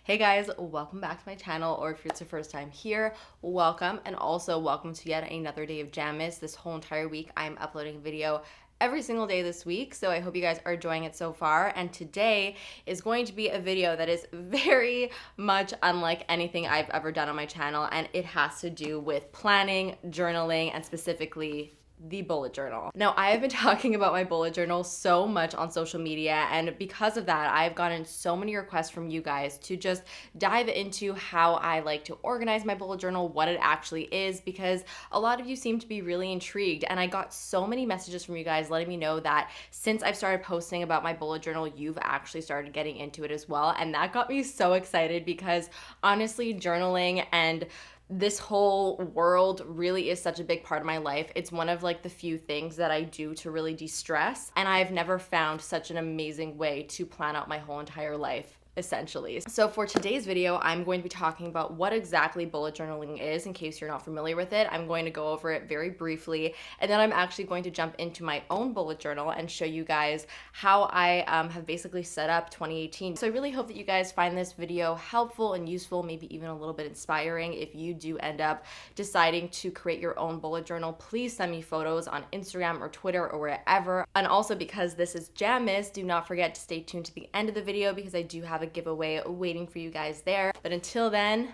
Hey guys, welcome back to my channel, or if it's your first time here, welcome, and also welcome to yet another day of Jammas. This whole entire week I'm uploading a video every single day this week, so I hope you guys are enjoying it so far. And today is going to be a video that is very much unlike anything I've ever done on my channel, and it has to do with planning, journaling, and specifically the bullet journal. Now, I have been talking about my bullet journal so much on social media, and because of that, I've gotten so many requests from you guys to just dive into how I like to organize my bullet journal, what it actually is, because a lot of you seem to be really intrigued, and I got so many messages from you guys letting me know that since I've started posting about my bullet journal, you've actually started getting into it as well, and that got me so excited because honestly, journaling and this whole world really is such a big part of my life. It's one of like the few things that I do to really de-stress, and I've never found such an amazing way to plan out my whole entire life, essentially. So for today's video, I'm going to be talking about what exactly bullet journaling is in case you're not familiar with it. I'm going to go over it very briefly, and then I'm actually going to jump into my own bullet journal and show you guys how I have basically set up 2018. So I really hope that you guys find this video helpful and useful, maybe even a little bit inspiring. If you do end up deciding to create your own bullet journal, please send me photos on Instagram or Twitter or wherever. And also, because this is Jammas, do not forget to stay tuned to the end of the video because I do have a giveaway waiting for you guys there. But until then,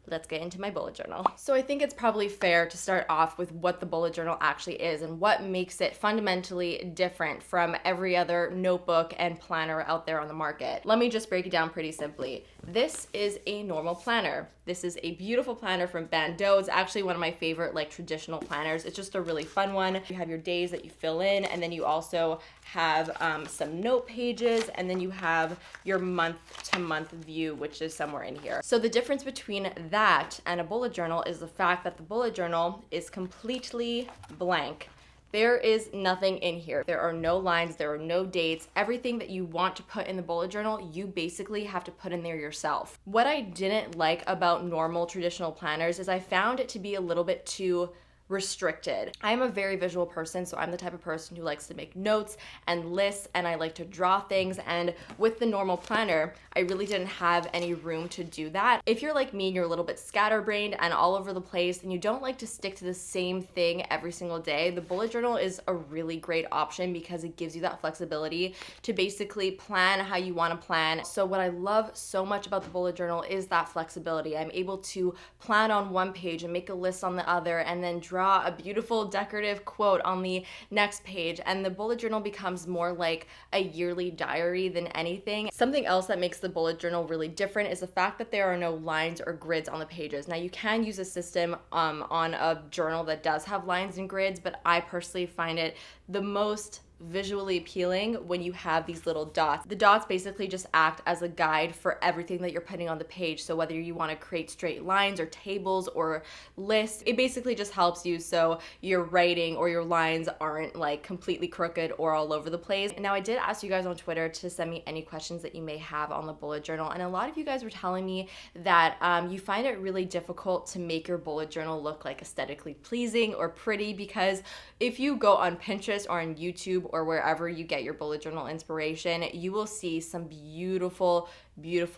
let's get into my bullet journal. So I think it's probably fair to start off with what the bullet journal actually is and what makes it fundamentally different from every other notebook and planner out there on the market. Let me just break it down pretty simply. This is a normal planner. This is a beautiful planner from Bandeau. It's actually one of my favorite like traditional planners. It's just a really fun one. You have your days that you fill in, and then you also have some note pages, and then you have your month-to-month view, which is somewhere in here. So the difference between that and a bullet journal is the fact that the bullet journal is completely blank. There is nothing in here. There are no lines, there are no dates. Everything that you want to put in the bullet journal, you basically have to put in there yourself. What I didn't like about normal traditional planners is I found it to be a little bit too restricted. I'm a very visual person, so I'm the type of person who likes to make notes and lists, and I like to draw things, and with the normal planner, I really didn't have any room to do that. If you're like me and you're a little bit scatterbrained and all over the place and you don't like to stick to the same thing every single day, the bullet journal is a really great option because it gives you that flexibility to basically plan how you want to plan. So what I love so much about the bullet journal is that flexibility. I'm able to plan on one page and make a list on the other, and then draw a beautiful decorative quote on the next page, and the bullet journal becomes more like a yearly diary than anything. Something else that makes the bullet journal really different is the fact that there are no lines or grids on the pages. Now, you can use a system on a journal that does have lines and grids, but I personally find it the most visually appealing when you have these little dots. The dots basically just act as a guide for everything that you're putting on the page. So whether you want to create straight lines or tables or lists, it basically just helps you so your writing or your lines aren't like completely crooked or all over the place. Now, I did ask you guys on Twitter to send me any questions that you may have on the bullet journal, and a lot of you guys were telling me that you find it really difficult to make your bullet journal look like aesthetically pleasing or pretty, because if you go on Pinterest or on YouTube or wherever you get your bullet journal inspiration, you will see some beautiful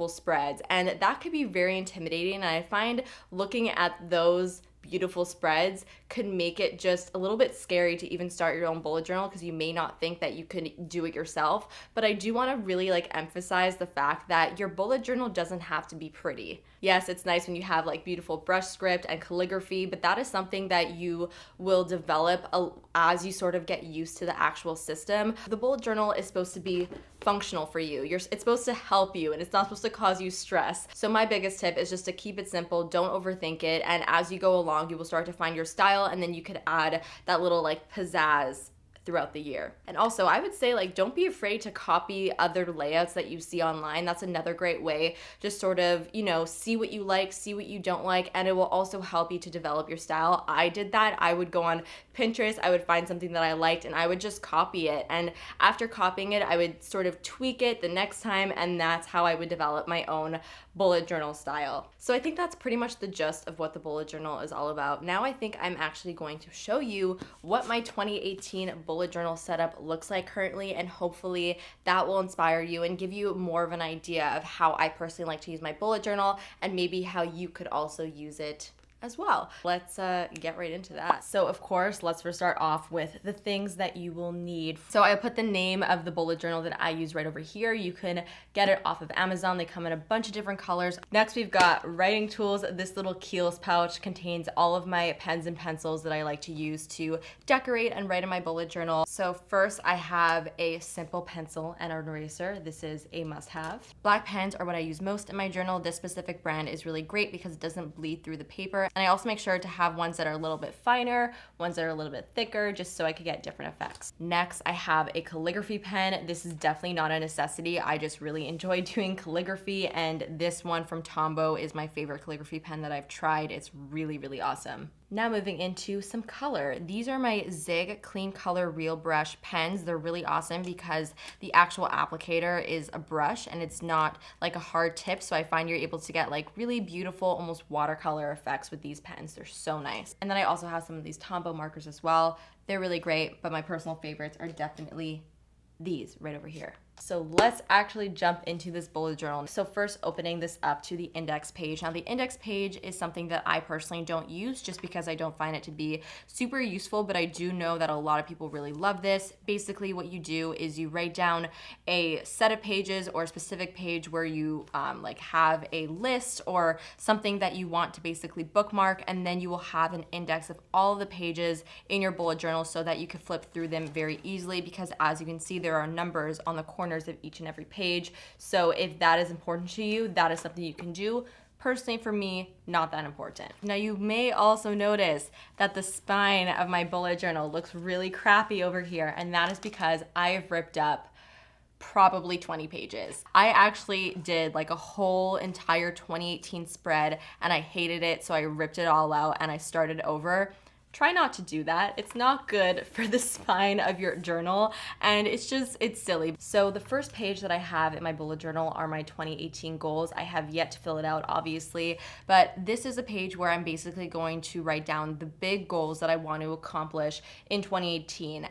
spreads, and that could be very intimidating. And I find looking at those beautiful spreads could make it just a little bit scary to even start your own bullet journal because you may not think that you could do it yourself. But I do want to really like emphasize the fact that your bullet journal doesn't have to be pretty. Yes, it's nice when you have like beautiful brush script and calligraphy, but that is something that you will develop as you sort of get used to the actual system. The bullet journal is supposed to be functional for you. It's supposed to help you, and it's not supposed to cause you stress. So my biggest tip is just to keep it simple, don't overthink it, and as you go along, you will start to find your style, and then you could add that little like pizzazz throughout the year. And also, I would say, like, don't be afraid to copy other layouts that you see online. That's another great way. Just sort of, you know, see what you like, see what you don't like, and it will also help you to develop your style. I did that. I would go on Pinterest, I would find something that I liked, and I would just copy it. And after copying it, I would sort of tweak it the next time, and that's how I would develop my own bullet journal style. So I think that's pretty much the gist of what the bullet journal is all about. Now I think I'm actually going to show you what my 2018 bullet bullet journal setup looks like currently, and hopefully that will inspire you and give you more of an idea of how I personally like to use my bullet journal and maybe how you could also use it as well. Let's get right into that. So of course, let's first start off with the things that you will need. So I put the name of the bullet journal that I use right over here. You can get it off of Amazon. They come in a bunch of different colors. Next, we've got writing tools. This little Kiehl's pouch contains all of my pens and pencils that I like to use to decorate and write in my bullet journal. So first, I have a simple pencil and an eraser. This is a must-have. Black pens are what I use most in my journal. This specific brand is really great because it doesn't bleed through the paper. And I also make sure to have ones that are a little bit finer, ones that are a little bit thicker, just so I could get different effects. Next, I have a calligraphy pen. This is definitely not a necessity. I just really enjoy doing calligraphy, and this one from Tombow is my favorite calligraphy pen that I've tried. It's really, really awesome. Now moving into some color. These are my Zig Clean Color Real Brush pens. They're really awesome because the actual applicator is a brush and it's not like a hard tip, so I find you're able to get like really beautiful, almost watercolor effects with these pens. They're so nice. And then I also have some of these Tombow markers as well. They're really great, but my personal favorites are definitely these right over here. So let's actually jump into this bullet journal. So first, opening this up to the index page. Now the index page is something that I personally don't use just because I don't find it to be super useful, but I do know that a lot of people really love this. Basically what you do is you write down a set of pages or a specific page where you like have a list or something that you want to basically bookmark, and then you will have an index of all of the pages in your bullet journal so that you can flip through them very easily, because as you can see, there are numbers on the corners of each and every page. So if that is important to you, that is something you can do. Personally, for me, not that important. Now you may also notice that the spine of my bullet journal looks really crappy over here, and that is because I have ripped up probably 20 pages. I actually did like a whole entire 2018 spread and I hated it, so I ripped it all out and I started over. Try not to do that. It's not good for the spine of your journal, and it's silly. So the first page that I have in my bullet journal are my 2018 goals. I have yet to fill it out, obviously, but this is a page where I'm basically going to write down the big goals that I want to accomplish in 2018.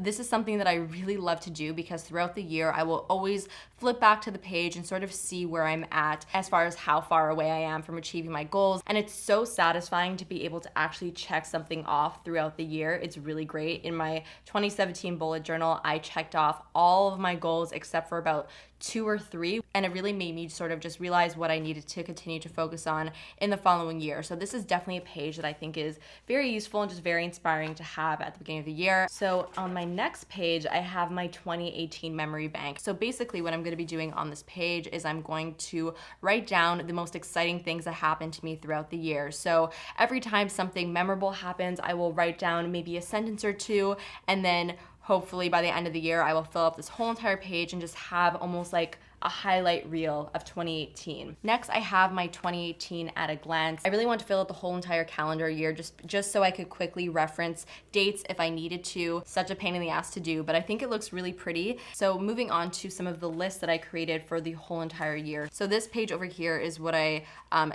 This is something that I really love to do because throughout the year, I will always flip back to the page and sort of see where I'm at as far as how far away I am from achieving my goals. And it's so satisfying to be able to actually check something off throughout the year. It's really great. In my 2017 bullet journal, I checked off all of my goals except for about 2 or 3, and it really made me sort of just realize what I needed to continue to focus on in the following year. So this is definitely a page that I think is very useful and just very inspiring to have at the beginning of the year. So on my next page, I have my 2018 memory bank. So basically what I'm going to be doing on this page is I'm going to write down the most exciting things that happened to me throughout the year. So every time something memorable happens, I will write down maybe a sentence or two, and then hopefully by the end of the year, I will fill up this whole entire page and just have almost like a highlight reel of 2018. Next, I have my 2018 at a glance. I really want to fill out the whole entire calendar year just so I could quickly reference dates if I needed to. Such a pain in the ass to do, but I think it looks really pretty. So moving on to some of the lists that I created for the whole entire year. So this page over here is what I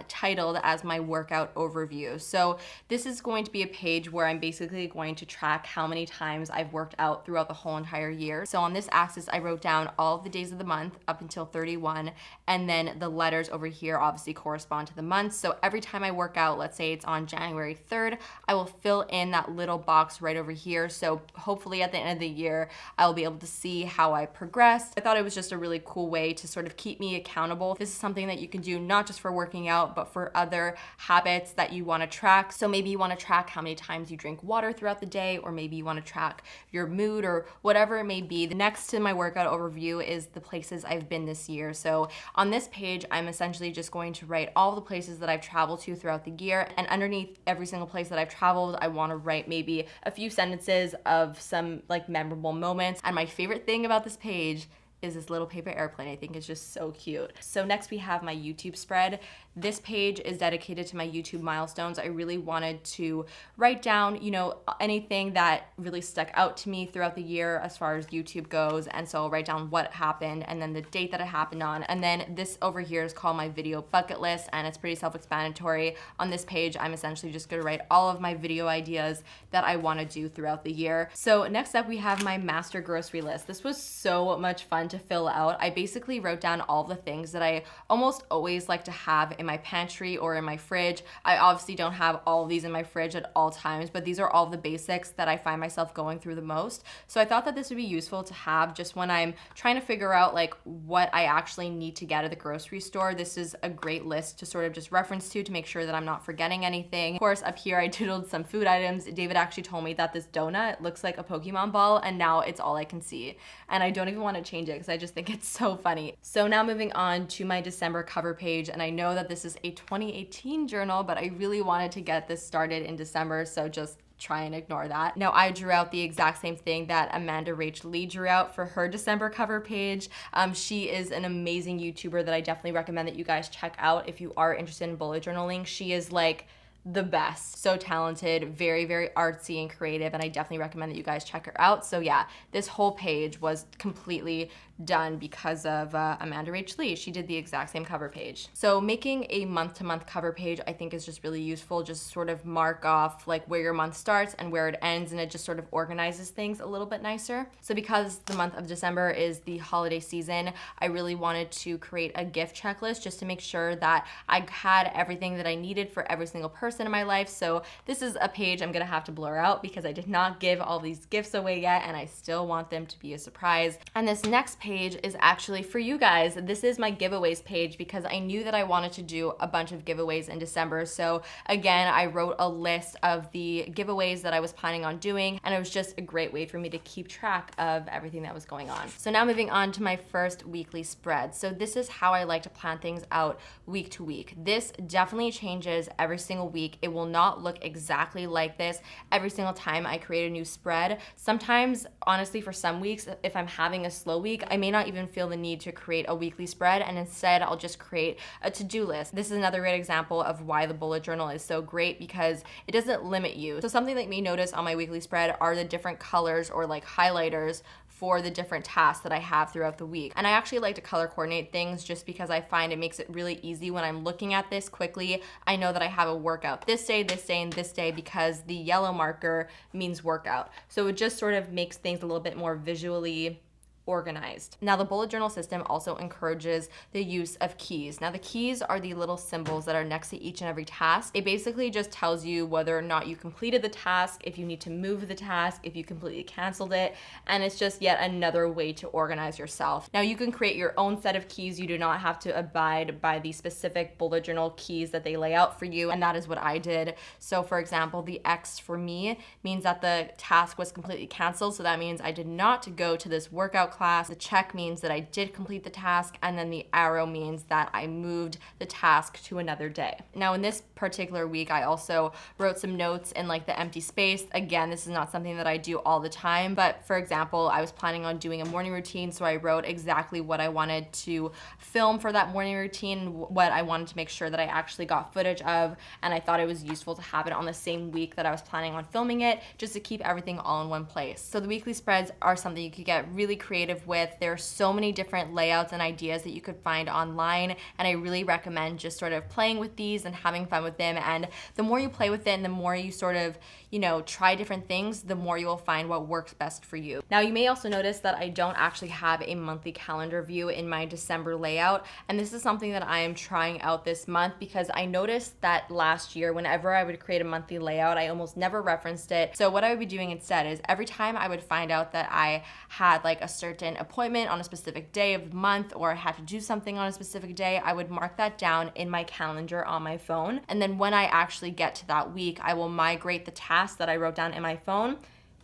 titled as my workout overview. So this is going to be a page where I'm basically going to track how many times I've worked out throughout the whole entire year. So on this axis, I wrote down all of the days of the month up until 31, and then the letters over here obviously correspond to the months. So every time I work out, let's say it's on January 3rd, I will fill in that little box right over here. So hopefully at the end of the year, I will be able to see how I progressed. I thought it was just a really cool way to sort of keep me accountable. This is something that you can do not just for working out, but for other habits that you want to track. So maybe you want to track how many times you drink water throughout the day, or maybe you want to track your mood or whatever it may be. The next to my workout overview is the places I've been this year. So on this page, I'm essentially just going to write all the places that I've traveled to throughout the year, and underneath every single place that I've traveled, I want to write maybe a few sentences of some like memorable moments. And my favorite thing about this page is this little paper airplane. I think it's just so cute. So next we have my YouTube spread. This page is dedicated to my YouTube milestones. I really wanted to write down, you know, anything that really stuck out to me throughout the year as far as YouTube goes. And so I'll write down what happened and then the date that it happened on. And then this over here is called my video bucket list, and it's pretty self-explanatory. On this page, I'm essentially just gonna write all of my video ideas that I wanna do throughout the year. So next up we have my master grocery list. This was so much fun to fill out. I basically wrote down all the things that I almost always like to have in my pantry or in my fridge. I obviously don't have all of these in my fridge at all times, but these are all the basics that I find myself going through the most. So I thought that this would be useful to have just when I'm trying to figure out like what I actually need to get at the grocery store. This is a great list to sort of just reference to make sure that I'm not forgetting anything. Of course, up here I doodled some food items. David actually told me that this donut looks like a Pokemon ball, and now it's all I can see. And I don't even want to change it because I just think it's so funny. So now moving on to my December cover page, and I know that this is a 2018 journal, but I really wanted to get this started in December, so just try and ignore that. Now I drew out the exact same thing that Amanda Rach Lee drew out for her December cover page. She is an amazing YouTuber that I definitely recommend that you guys check out if you are interested in bullet journaling. She is like the best, so talented, very, very artsy and creative, and I definitely recommend that you guys check her out. So yeah, this whole page was completely done because of Amanda Rach Lee. She did the exact same cover page. So making a month-to-month cover page I think is just really useful. Just sort of mark off like where your month starts and where it ends, and it just sort of organizes things a little bit nicer. So because the month of December is the holiday season, I really wanted to create a gift checklist just to make sure that I had everything that I needed for every single person in my life. So this is a page I'm gonna have to blur out because I did not give all these gifts away yet, and I still want them to be a surprise. And this next page is actually for you guys. This is my giveaways page because I knew that I wanted to do a bunch of giveaways in December. So again, I wrote a list of the giveaways that I was planning on doing, and it was just a great way for me to keep track of everything that was going on. So now moving on to my first weekly spread. So this is how I like to plan things out week to week. This definitely changes every single week. It will not look exactly like this every single time I create a new spread. Sometimes, honestly, for some weeks, if I'm having a slow week, I may not even feel the need to create a weekly spread, and instead I'll just create a to-do list. This is another great example of why the bullet journal is so great because it doesn't limit you. So something that you may notice on my weekly spread are the different colors or like highlighters for the different tasks that I have throughout the week. And I actually like to color coordinate things just because I find it makes it really easy when I'm looking at this quickly. I know that I have a workout this day, and this day because the yellow marker means workout. So it just sort of makes things a little bit more visually organized. Now the bullet journal system also encourages the use of keys. Now the keys are the little symbols that are next to each and every task. It basically just tells you whether or not you completed the task, if you need to move the task, if you completely canceled it, and it's just yet another way to organize yourself. Now you can create your own set of keys. You do not have to abide by the specific bullet journal keys that they lay out for you, and that is what I did. So for example, the X for me means that the task was completely canceled, so that means I did not go to this workout class. The check means that I did complete the task, and then the arrow means that I moved the task to another day. Now in this particular week, I also wrote some notes in like the empty space. Again, this is not something that I do all the time, but for example, I was planning on doing a morning routine, so I wrote exactly what I wanted to film for that morning routine, what I wanted to make sure that I actually got footage of, and I thought it was useful to have it on the same week that I was planning on filming it, just to keep everything all in one place. So the weekly spreads are something you could get really creative with. There are so many different layouts and ideas that you could find online, and I really recommend just sort of playing with these and having fun with them. And the more you play with it and the more you sort of, you know, try different things, the more you will find what works best for you. Now you may also notice that I don't actually have a monthly calendar view in my December layout, and this is something that I am trying out this month because I noticed that last year whenever I would create a monthly layout, I almost never referenced it. So what I would be doing instead is every time I would find out that I had like a certain appointment on a specific day of the month, or I had to do something on a specific day, I would mark that down in my calendar on my phone. And then when I actually get to that week, I will migrate the tasks that I wrote down in my phone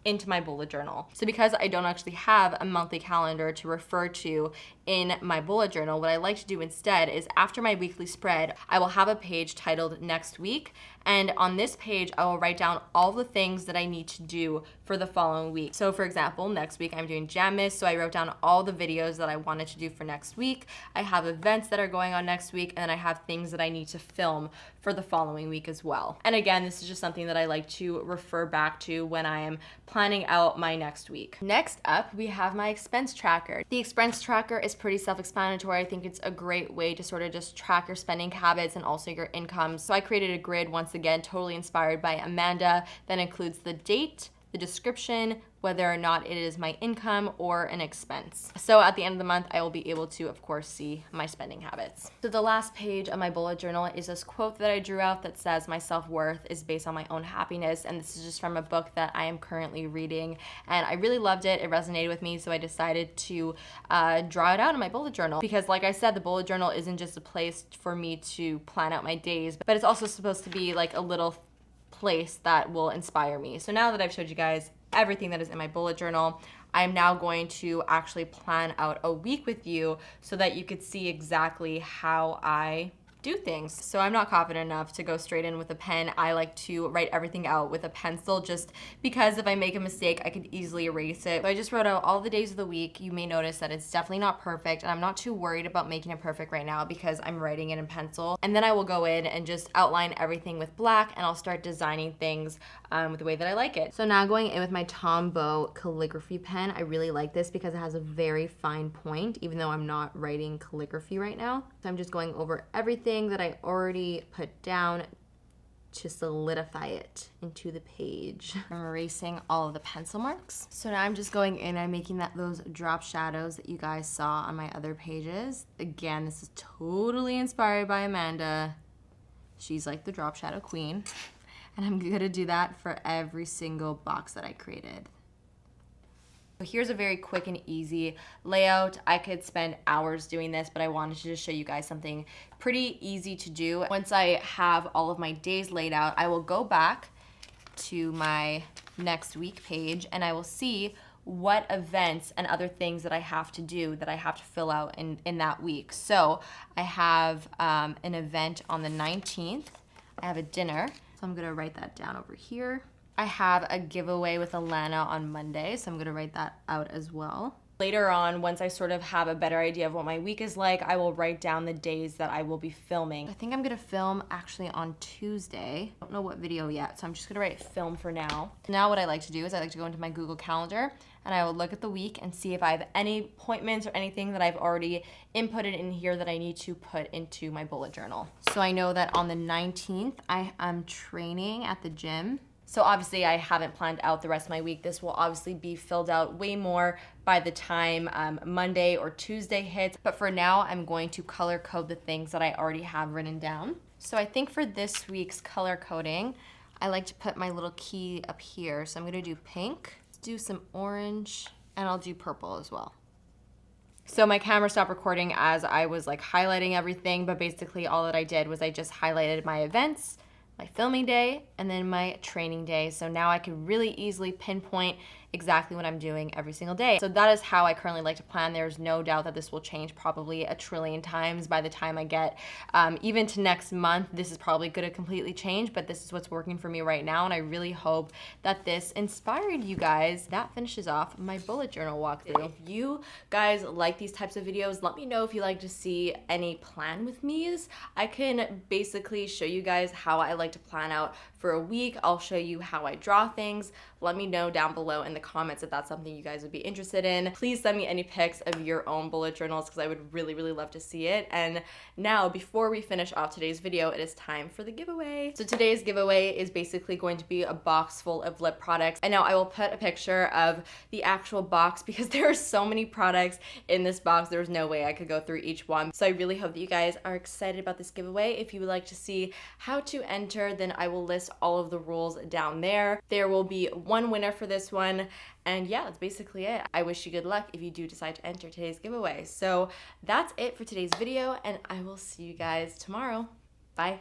into my bullet journal. So because I don't actually have a monthly calendar to refer to in my bullet journal, what I like to do instead is after my weekly spread, I will have a page titled next week, And on this page, I will write down all the things that I need to do for the following week. So for example, next week I'm doing Jammas, so I wrote down all the videos that I wanted to do for next week. I have events that are going on next week, and then I have things that I need to film for the following week as well. And again, this is just something that I like to refer back to when I am planning out my next week. Next up, we have my expense tracker. The expense tracker is pretty self-explanatory. I think it's a great way to sort of just track your spending habits and also your income. So I created a grid, once again, totally inspired by Amanda, that includes the date, the description, whether or not it is my income or an expense. So at the end of the month, I will be able to, of course, see my spending habits. So the last page of my bullet journal is this quote that I drew out that says, "My self-worth is based on my own happiness." And this is just from a book that I am currently reading. And I really loved it. It resonated with me. So I decided to draw it out in my bullet journal. Because like I said, the bullet journal isn't just a place for me to plan out my days, but it's also supposed to be like a little place that will inspire me. So now that I've showed you guys everything that is in my bullet journal, I'm now going to actually plan out a week with you so that you could see exactly how I do things. So I'm not confident enough to go straight in with a pen. I like to write everything out with a pencil, just because if I make a mistake, I could easily erase it. So I just wrote out all the days of the week. You may notice that it's definitely not perfect, and I'm not too worried about making it perfect right now because I'm writing it in pencil. And then I will go in and just outline everything with black, and I'll start designing things with the way that I like it. So now going in with my Tombow calligraphy pen, I really like this because it has a very fine point, even though I'm not writing calligraphy right now. So I'm just going over everything that I already put down to solidify it into the page. I'm erasing all of the pencil marks. So now I'm just going in and making those drop shadows that you guys saw on my other pages. Again, this is totally inspired by Amanda. She's like the drop shadow queen. And I'm gonna do that for every single box that I created. So here's a very quick and easy layout. I could spend hours doing this, but I wanted to just show you guys something pretty easy to do. Once I have all of my days laid out, I will go back to my next week page and I will see what events and other things that I have to do, that I have to fill out in that week. So I have an event on the 19th. I have a dinner, so I'm gonna write that down over here. I have a giveaway with Alana on Monday, so I'm gonna write that out as well. Later on, once I sort of have a better idea of what my week is like, I will write down the days that I will be filming. I think I'm gonna film actually on Tuesday. I don't know what video yet, so I'm just gonna write film for now. Now what I like to do is I like to go into my Google Calendar and I will look at the week and see if I have any appointments or anything that I've already inputted in here that I need to put into my bullet journal. So I know that on the 19th, I am training at the gym. So obviously I haven't planned out the rest of my week. This will obviously be filled out way more by the time Monday or Tuesday hits. But for now, I'm going to color code the things that I already have written down. So I think for this week's color coding, I like to put my little key up here. So I'm gonna do pink, do some orange, and I'll do purple as well. So my camera stopped recording as I was like highlighting everything, but basically all that I did was I just highlighted my events, my filming day, and then my training day. So now I can really easily pinpoint exactly what I'm doing every single day. So that is how I currently like to plan. There's no doubt that this will change probably a trillion times by the time I get even to next month. This is probably going to completely change, but this is what's working for me right now, and I really hope that this inspired you guys. That finishes off my bullet journal walkthrough. If you guys like these types of videos, let me know if you like to see any plan with me's. I can basically show you guys how I like to plan out for a week. I'll show you how I draw things. Let me know down below in the comments if that's something you guys would be interested in. Please send me any pics of your own bullet journals because I would really, really love to see it. And now, before we finish off today's video, it is time for the giveaway. So today's giveaway is basically going to be a box full of lip products. And now I will put a picture of the actual box because there are so many products in this box. There's no way I could go through each one. So I really hope that you guys are excited about this giveaway. If you would like to see how to enter, then I will list all of the rules down there. There will be one winner for this one, and yeah, that's basically it. I wish you good luck if you do decide to enter today's giveaway. So that's it for today's video, and I will see you guys tomorrow. Bye.